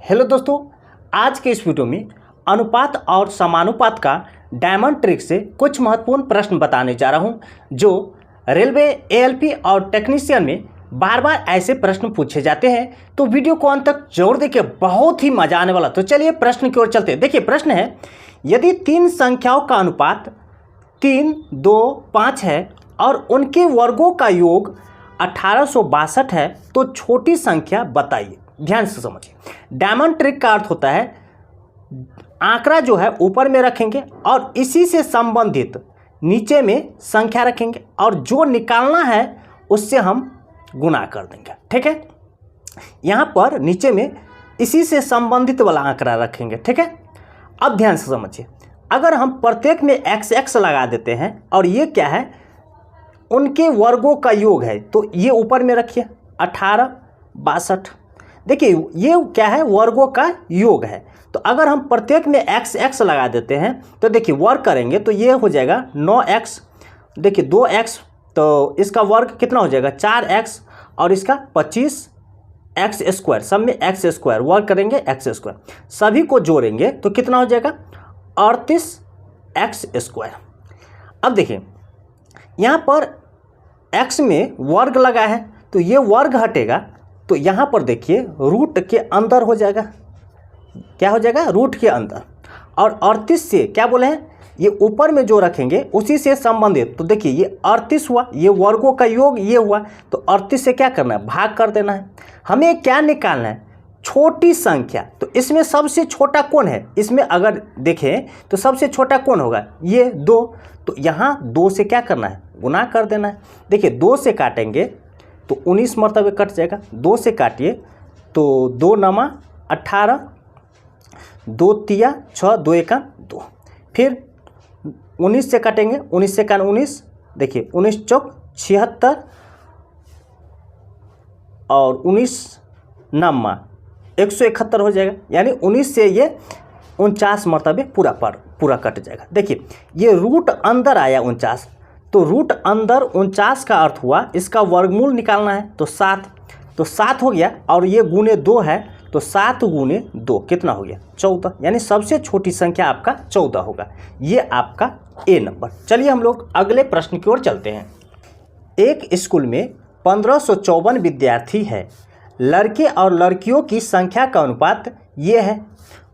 Hello दोस्तों, आज के इस वीडियो में अनुपात और समानुपात का डायमंड ट्रिक से कुछ महत्वपूर्ण प्रश्न बताने जा रहा हूं जो रेलवे एएलपी और टेक्नीशियन में बार बार ऐसे प्रश्न पूछे जाते हैं। तो वीडियो को अंत तक जरूर देखिए, बहुत ही मजा आने वाला। तो चलिए प्रश्न की ओर चलते हैं। देखिए प्रश्न है, यदि तीन संख्याओं का अनुपात 3, 2, 5 है और उनके वर्गों का योग 1862 है तो छोटी संख्या बताइए। ध्यान से समझिए, डायमंड ट्रिक का अर्थ होता है आंकड़ा जो है ऊपर में रखेंगे और इसी से संबंधित नीचे में संख्या रखेंगे और जो निकालना है उससे हम गुना कर देंगे। ठीक है, यहाँ पर नीचे में इसी से संबंधित वाला आंकड़ा रखेंगे। ठीक है, अब ध्यान से समझिए, अगर हम प्रत्येक में x लगा देते हैं और ये क्या है, उनके वर्गों का योग है, तो ये ऊपर में रखिए 1862। देखिए ये क्या है, वर्गों का योग है। तो अगर हम प्रत्येक में x लगा देते हैं तो देखिए वर्ग करेंगे तो ये हो जाएगा 9x। देखिए 2x तो इसका वर्ग कितना हो जाएगा 4x और इसका 25x², सब में x², वर्ग करेंगे x², सभी को जोड़ेंगे तो कितना हो जाएगा 38x²। अब देखिए यहाँ पर x में वर्ग लगा है तो ये वर्ग हटेगा तो यहाँ पर देखिए रूट के अंदर हो जाएगा। क्या हो जाएगा, रूट के अंदर। और 38 से क्या बोले हैं, ये ऊपर में जो रखेंगे उसी से संबंधित। तो देखिए ये 38 हुआ, ये वर्गों का योग ये हुआ, तो 38 से क्या करना है, भाग कर देना है। हमें क्या निकालना है, छोटी संख्या। तो इसमें सबसे छोटा कौन है, इसमें अगर देखें तो सबसे छोटा कौन होगा, ये 2। तो यहाँ 2 से क्या करना है, गुना कर देना है। देखिए 2 से काटेंगे तो 19 मरतबे कट जाएगा। 2 से काटिए तो 2 नमा 18, 2 तिया 6, 2 एका 2। फिर 19 से काटेंगे, 19 से काट 19, देखिए 19 चौक 76 और 19 नमा 171 हो जाएगा। यानी 19 से ये 49 मरतबे पूरा कट जाएगा। देखिए ये रूट अंदर आया 49, तो रूट अंदर 49 का अर्थ हुआ इसका वर्गमूल निकालना है तो 7। तो 7 हो गया और ये गुने 2 है तो 7 गुने 2 कितना हो गया 14। यानी सबसे छोटी संख्या आपका 14 होगा। ये आपका ए नंबर। चलिए हम लोग अगले प्रश्न की ओर चलते हैं। एक स्कूल में 1554 विद्यार्थी है। लड़के और लड़कियों की संख्या का अनुपात ये है।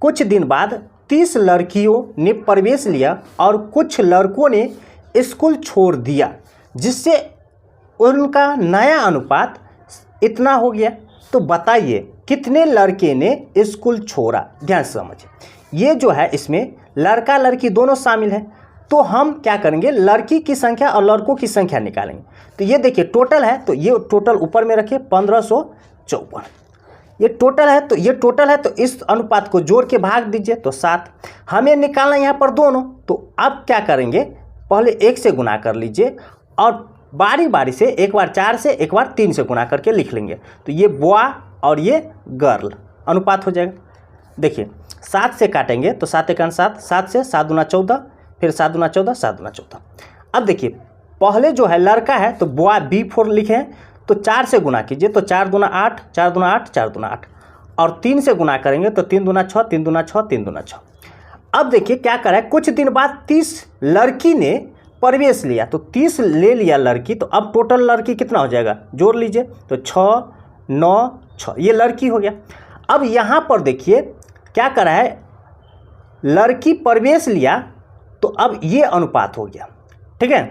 कुछ दिन बाद 30 लड़कियों ने प्रवेश लिया और कुछ लड़कों ने स्कूल छोड़ दिया, जिससे उनका नया अनुपात इतना हो गया। तो बताइए कितने लड़के ने स्कूल छोड़ा। ध्यान से समझिए, ये जो है इसमें लड़का लड़की दोनों शामिल हैं। तो हम क्या करेंगे, लड़की की संख्या और लड़कों की संख्या निकालेंगे। तो ये देखिए टोटल है, तो ये टोटल ऊपर में रखिए 1554। ये टोटल है, तो ये टोटल है, तो इस अनुपात को जोड़ के भाग दीजिए तो 7। हमें निकालना यहाँ पर दोनों। तो अब क्या करेंगे, पहले 1 से गुना कर लीजिए और बारी बारी से एक बार 4 से एक बार 3 से गुना करके लिख लेंगे। तो ये बॉय और ये गर्ल अनुपात हो जाएगा। देखिए 7 से काटेंगे तो 7 एकान 7, 7 से 7 दूना 14, फिर 7 दूना 14, 7 दूना 14। अब देखिए पहले जो है लड़का है तो बॉय B4 लिखे हैं, तो 4 से गुना कीजिए तो 4 दूना 8, 4 दूना 8, 4 दूना 8 और 3 से गुना करेंगे तो 3 दूना 6, 3 दूना 6, 3 दूना 6। अब देखिए क्या करा है, कुछ दिन बाद 30 लड़की ने प्रवेश लिया, तो 30 ले लिया लड़की, तो अब टोटल लड़की कितना हो जाएगा, जोड़ लीजिए तो 6, 9, 6, ये लड़की हो गया। अब यहाँ पर देखिए क्या करा है, लड़की प्रवेश लिया तो अब ये अनुपात हो गया। ठीक है,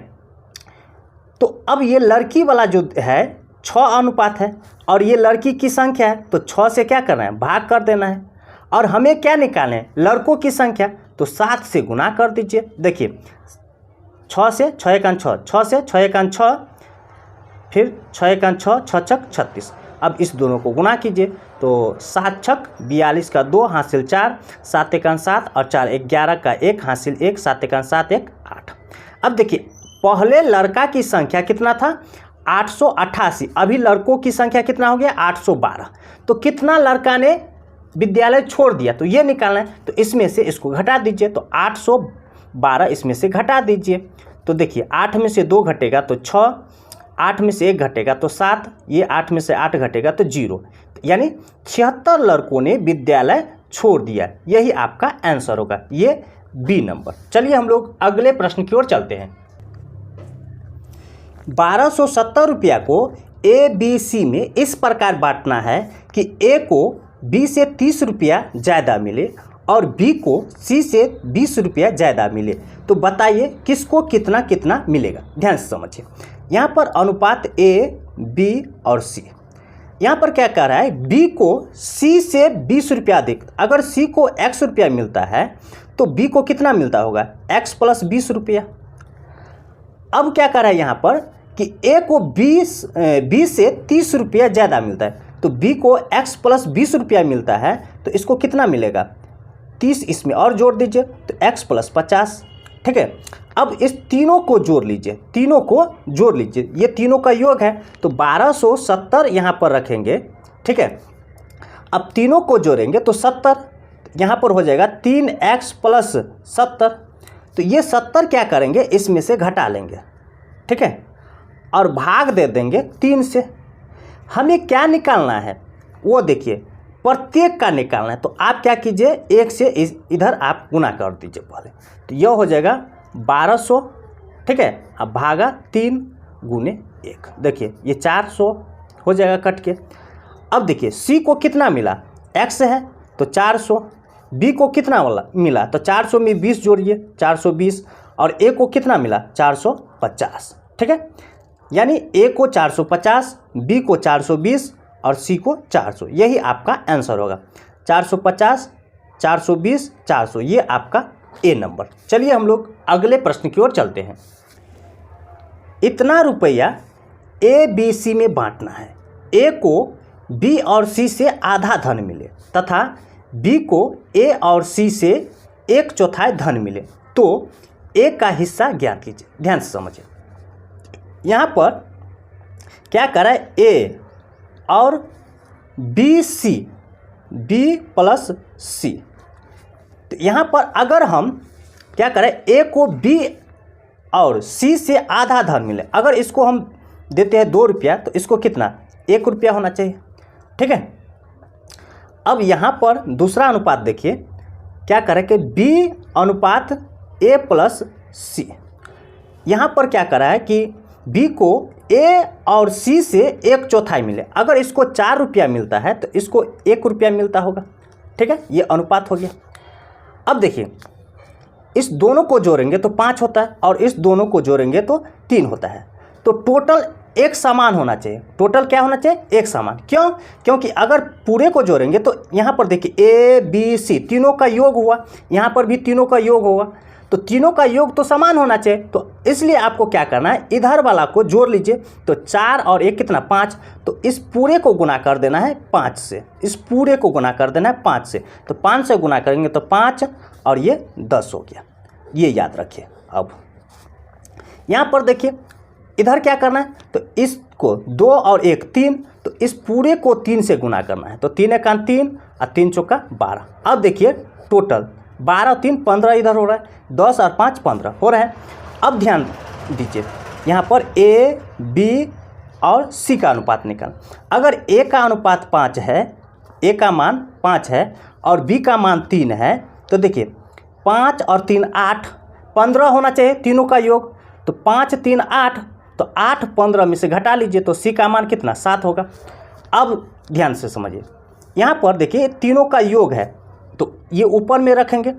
तो अब ये लड़की वाला जो है 6 अनुपात है और ये लड़की की संख्या है, तो 6 से क्या करना है, भाग कर देना है। और हमें क्या निकालना है, लड़कों की संख्या, तो 7 से गुना कर दीजिए। देखिए 6 से 6 एकान 6, 6 से 6 एकान 6, फिर 6 एकान 6, 6 छक 36। अब इस दोनों को गुना कीजिए तो 7 छक 42 का 2 हासिल 4, 7 एकान 7 और 4 11 का 1 हासिल 1, 7 एकान 7 1 8। अब देखिए पहले लड़का की संख्या कितना था 888, अभी लड़कों की संख्या कितना हो गया 812। तो कितना लड़का ने विद्यालय छोड़ दिया, तो ये निकालना है। तो इसमें से इसको घटा दीजिए तो 812 इसमें से घटा दीजिए। तो देखिए 8 में से 2 घटेगा तो 6, 8 में से 1 घटेगा तो 7, ये 8 में से 8 घटेगा तो 0। तो यानी 76 लड़कों ने विद्यालय छोड़ दिया। यही आपका आंसर होगा, ये बी नंबर। चलिए हम लोग अगले प्रश्न की ओर चलते हैं। 1270 रुपया को ए बी सी में इस प्रकार बांटना है कि ए को बी से 30 रुपया ज़्यादा मिले और बी को सी से 20 रुपया ज़्यादा मिले। तो बताइए किसको कितना कितना मिलेगा। ध्यान से समझिए, यहाँ पर अनुपात ए बी और सी। यहाँ पर क्या कह रहा है, बी को सी से 20 रुपया अधिक। अगर सी को x रुपया मिलता है तो बी को कितना मिलता होगा, x प्लस 20 रुपया। अब क्या कर रहा है यहाँ पर कि ए को 20 से 30 रुपया ज़्यादा मिलता है, तो बी को x प्लस 20 रुपया मिलता है, तो इसको कितना मिलेगा, 30 इसमें और जोड़ दीजिए तो x प्लस 50। ठीक है, अब इस तीनों को जोड़ लीजिए, तीनों को जोड़ लीजिए, ये तीनों का योग है तो 1270 यहाँ पर रखेंगे। ठीक है, अब तीनों को जोड़ेंगे तो 70 यहाँ पर हो जाएगा, 3x प्लस 70। तो ये 70 क्या करेंगे, इसमें से घटा लेंगे। ठीक है, और भाग दे देंगे 3 से। हमें क्या निकालना है वो देखिए, प्रत्येक का निकालना है। तो आप क्या कीजिए, 1 से इधर आप गुना कर दीजिए पहले, तो यह हो जाएगा 1200। ठीक है, अब भागा 3 गुने 1, देखिए ये 400 हो जाएगा कट के। अब देखिए सी को कितना मिला, x है तो 400, बी को कितना वाला मिला तो 400 में 20 जोड़िए 420, और ए को कितना मिला 450। ठीक है, यानी ए को 450, बी को 420 और सी को 400। यही आपका आंसर होगा, 450, 420, 400, ये आपका ए नंबर। चलिए हम लोग अगले प्रश्न की ओर चलते हैं। इतना रुपया ए बी सी में बांटना है। ए को बी और सी से आधा धन मिले तथा बी को ए और सी से 1/4 धन मिले, तो ए का हिस्सा ज्ञात कीजिए। ध्यान से समझिए, यहाँ पर क्या करें, ए और बी सी, बी प्लस सी। तो यहाँ पर अगर हम क्या करें, ए को बी और सी से आधा धन मिले, अगर इसको हम देते हैं 2 रुपया तो इसको कितना 1 रुपया होना चाहिए। ठीक है, अब यहाँ पर दूसरा अनुपात देखिए, क्या करें कि बी अनुपात ए प्लस सी। यहाँ पर क्या करा है कि बी को ए और सी से 1/4 मिले, अगर इसको 4 रुपया मिलता है तो इसको 1 रुपया मिलता होगा। ठीक है, ये अनुपात हो गया। अब देखिए इस दोनों को जोड़ेंगे तो 5 होता है और इस दोनों को जोड़ेंगे तो 3 होता है, तो टोटल एक समान होना चाहिए। टोटल क्या होना चाहिए, एक समान। क्यों, क्योंकि अगर पूरे को जोड़ेंगे तो यहाँ पर देखिए ए बी सी तीनों का योग हुआ, यहाँ पर भी तीनों का योग होगा, तो तीनों का योग तो समान होना चाहिए। तो इसलिए आपको क्या करना है, इधर वाला को जोड़ लीजिए, तो 4 और 1 कितना 5, तो इस पूरे को गुना कर देना है 5 से, इस पूरे को गुना कर देना है 5 से, तो 5 से गुना करेंगे तो 5 और ये 10 हो गया, ये याद रखिए। अब यहाँ पर देखिए इधर क्या करना है, तो इसको 2 और 1 3, तो इस पूरे को 3 से गुना करना है, तो 3 एकान 3 और 3 चौका 12। अब देखिए टोटल 12 3 15 इधर हो रहा है, 10 और 5 15 हो रहा है। अब ध्यान दीजिए, यहाँ पर ए बी और सी का अनुपात निकाल। अगर ए का अनुपात 5 है, ए का मान 5 है और बी का मान 3 है, तो देखिए 5 और 3 8, 15 होना चाहिए तीनों का योग, तो 5 3 8, तो 8 15 में से घटा लीजिए तो सी का मान कितना 7 होगा। अब ध्यान से समझिए, यहाँ पर देखिए तीनों का योग है, तो ये ऊपर में रखेंगे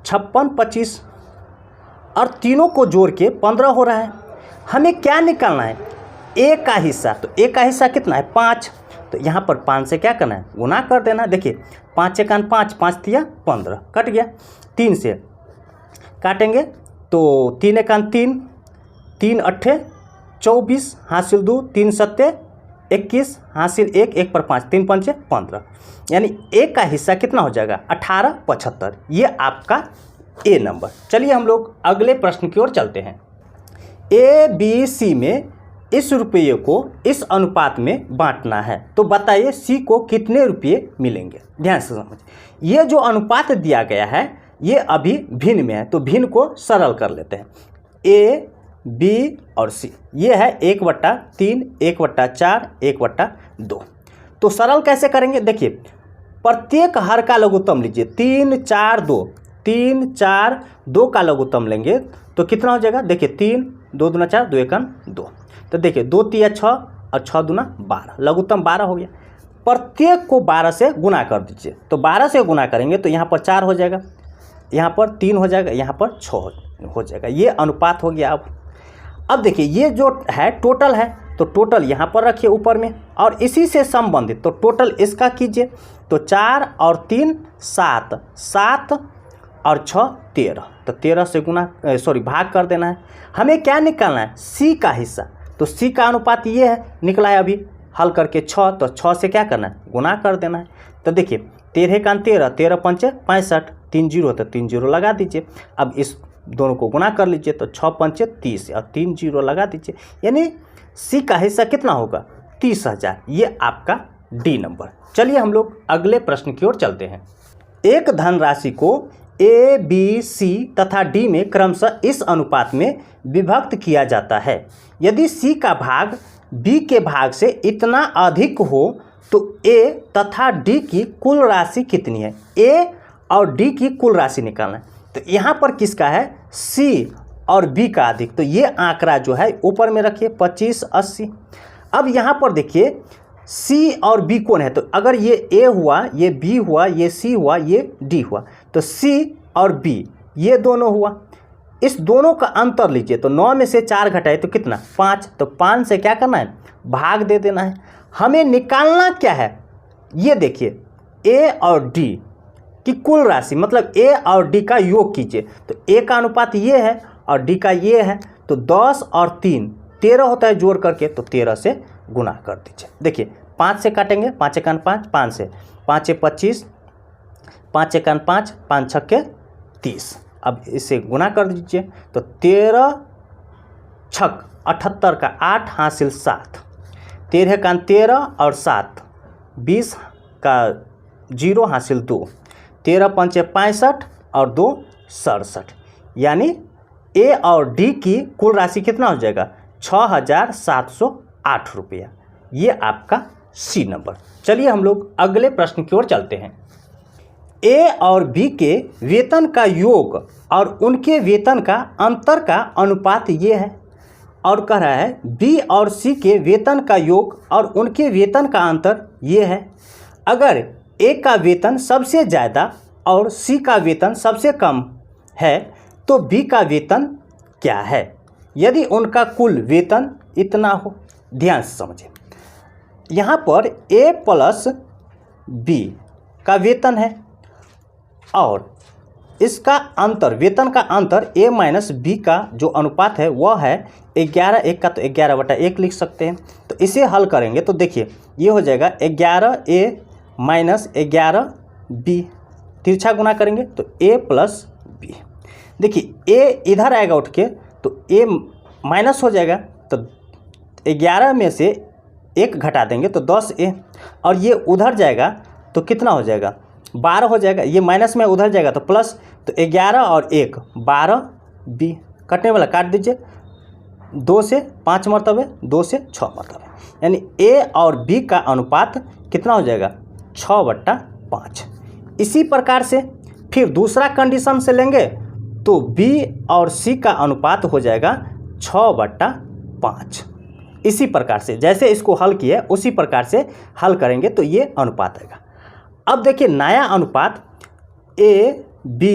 56 25 और तीनों को जोड़ के 15 हो रहा है। हमें क्या निकालना है, ए का हिस्सा, तो ए का हिस्सा कितना है 5, तो यहाँ पर 5 से क्या करना है, गुना कर देना। देखिए 5 एकान 5, 5 तिया 15 कट गया, 3 से काटेंगे तो 3 एकान 3, 3 अट्ठे 24, हासिल 2, 3 सत्ते 21, हासिल 1, 1 पर 5, 3 पंचे 15, यानी ए का हिस्सा कितना हो जाएगा 18 75। ये आपका ए नंबर। चलिए हम लोग अगले प्रश्न की ओर चलते हैं। ए बी सी में इस रुपये को इस अनुपात में बांटना है, तो बताइए सी को कितने रुपये मिलेंगे। ध्यान से समझिए, ये जो अनुपात दिया गया है ये अभी भिन्न में है, तो भिन्न को सरल कर लेते हैं। ए बी और सी ये है 1/3, 1/4, 1/2, तो सरल कैसे करेंगे, देखिए प्रत्येक हर का लघुत्तम लीजिए, 3 4 2, 3 4 2 का लघुत्तम लेंगे तो कितना हो जाएगा, देखिए 3 2 दूना 4, 2 एकम 2, तो देखिए 2 तिया 6 और 6 दूना 12, लघुत्तम 12 हो गया। प्रत्येक को 12 से गुना कर दीजिए, तो 12 से गुना करेंगे तो यहाँ पर 4 हो जाएगा, यहाँ पर 3 हो जाएगा, यहाँ पर 6 हो जाएगा। ये अनुपात हो गया। अब देखिए ये जो है टोटल है, तो टोटल यहाँ पर रखिए ऊपर में, और इसी से संबंधित तो टोटल इसका कीजिए, तो 4 और 3 7, 7 और 6 13, तो 13 से गुना भाग कर देना है। हमें क्या निकालना है, सी का हिस्सा, तो सी का अनुपात ये है, निकला है अभी हल करके 6, तो 6 से क्या करना है, गुना कर देना है। तो देखिए 13 का 13, 13 पंचे 65, 3 0 तो 3 0 लगा दीजिए। अब इस दोनों को गुना कर लीजिए, तो 6 पंचे 30 और 3 0 लगा दीजिए, यानी सी का हिस्सा कितना होगा, 30,000। ये आपका डी नंबर। चलिए हम लोग अगले प्रश्न की ओर चलते हैं। एक धनराशि को ए बी सी तथा डी में क्रमशः इस अनुपात में विभक्त किया जाता है। यदि सी का भाग बी के भाग से इतना अधिक हो तो ए तथा डी की कुल राशि कितनी है। ए और डी की कुल राशि निकालना है। तो यहाँ पर किसका है, सी और बी का अधिक, तो ये आंकड़ा जो है ऊपर में रखिए 25 80। अब यहाँ पर देखिए सी और बी कौन है, तो अगर ये ए हुआ, ये बी हुआ, ये सी हुआ, ये डी हुआ, तो सी और बी ये दोनों हुआ। इस दोनों का अंतर लीजिए, तो 9 में से 4 घटाए तो कितना, 5, तो 5 से क्या करना है, भाग दे देना है। हमें निकालना क्या है, ये देखिए ए और डी की कुल राशि, मतलब ए और डी का योग कीजिए, तो ए का अनुपात ये है और डी का ये है, तो 10 और 3 13 होता है जोड़ करके, तो 13 से गुना कर दीजिए। देखिए 5 से काटेंगे, 5 एकान 5, 5 से 5 25, 5 एकान 5, 5 छक्के 30। अब इसे गुना कर दीजिए, तो 13 छक 78 का 8 हासिल 7, 13 एकान 13 और 7 20 का 0 हासिल 2, 13 पंचे 65 और 2 67, यानी ए और डी की कुल राशि कितना हो जाएगा, 6,708 रुपया। ये आपका सी नंबर। चलिए हम लोग अगले प्रश्न की ओर चलते हैं। ए और बी के वेतन का योग और उनके वेतन का अंतर का अनुपात ये है, और कह रहा है बी और सी के वेतन का योग और उनके वेतन का अंतर ये है। अगर ए का वेतन सबसे ज़्यादा और सी का वेतन सबसे कम है तो बी का वेतन क्या है, यदि उनका कुल वेतन इतना हो। ध्यान से समझें, यहाँ पर ए प्लस बी का वेतन है और इसका अंतर, वेतन का अंतर ए माइनस बी का जो अनुपात है वह है 11, 1 का तो 11/1 लिख सकते हैं। तो इसे हल करेंगे तो देखिए ये हो जाएगा 11A माइनस 11B, तिरछा गुना करेंगे तो A प्लस बी। देखिए A इधर आएगा उठ के, तो A माइनस हो जाएगा, तो 11 में से 1 घटा देंगे तो 10A, और ये उधर जाएगा तो कितना हो जाएगा, 12 हो जाएगा। ये माइनस में उधर जाएगा तो प्लस, तो 11 और 1 12B, कटने वाला काट दीजिए, 2 से 5 मरतबे, 2 से 6 मरतबे, यानी A और B का अनुपात कितना हो जाएगा, 6/5। इसी प्रकार से फिर दूसरा कंडीशन से लेंगे तो B और C का अनुपात हो जाएगा 6/5। इसी प्रकार से जैसे इसको हल किए उसी प्रकार से हल करेंगे तो ये अनुपात आएगा। अब देखिए नया अनुपात A B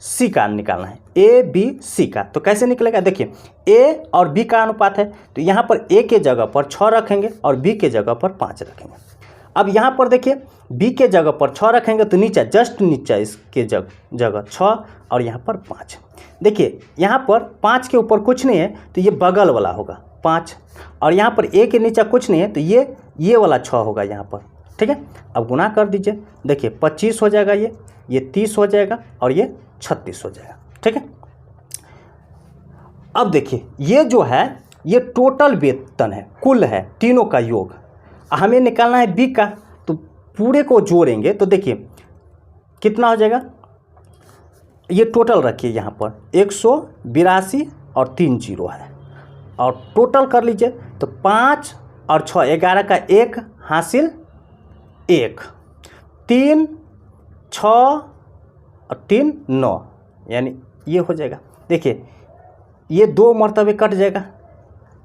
C का निकालना है, A B C का, तो कैसे निकलेगा, देखिए A और B का अनुपात है तो यहाँ पर A के जगह पर 6 रखेंगे और B के जगह पर 5 रखेंगे। अब यहाँ पर देखिए B के जगह पर 6 रखेंगे तो नीचे जस्ट नीचे इसके जगह 6 और यहाँ पर 5। देखिए यहाँ पर 5 के ऊपर कुछ नहीं है तो ये बगल वाला होगा 5, और यहाँ पर A के नीचे कुछ नहीं है तो ये वाला 6 होगा यहाँ पर, ठीक है। अब गुना कर दीजिए, देखिए 25 हो जाएगा, ये 30 हो जाएगा और ये 36 हो जाएगा, ठीक है। अब देखिए ये जो है ये टोटल वेतन है, कुल है, तीनों का योग। हमें निकालना है बी का, तो पूरे को जोड़ेंगे तो देखिए कितना हो जाएगा, ये टोटल रखिए यहाँ पर 182 और 3 0 है, और टोटल कर लीजिए तो 5 और 6 11 का 1 हासिल 1, 3, 6 और 3, 9, यानी ये हो जाएगा। देखिए ये 2 मरतबे कट जाएगा,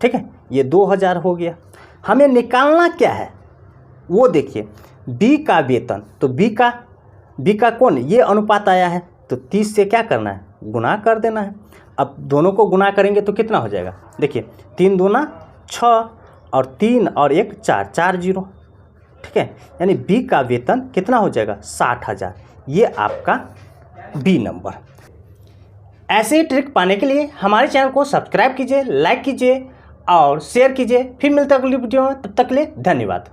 ठीक है, ये 2000 हो गया। हमें निकालना क्या है वो देखिए, बी का वेतन, तो बी का कौन, ये अनुपात आया है, तो 30 से क्या करना है, गुना कर देना है। अब दोनों को गुना करेंगे तो कितना हो जाएगा, देखिए 3 दूना 6 और 3 और 1 4, 4 जीरो, ठीक है, यानी बी का वेतन कितना हो जाएगा, 60,000। ये आपका बी नंबर। ऐसे ही ट्रिक पाने के लिए हमारे चैनल को सब्सक्राइब कीजिए, लाइक कीजिए और शेयर कीजिए। फिर मिलते हैं अगली वीडियो में, तब तक के लिए धन्यवाद।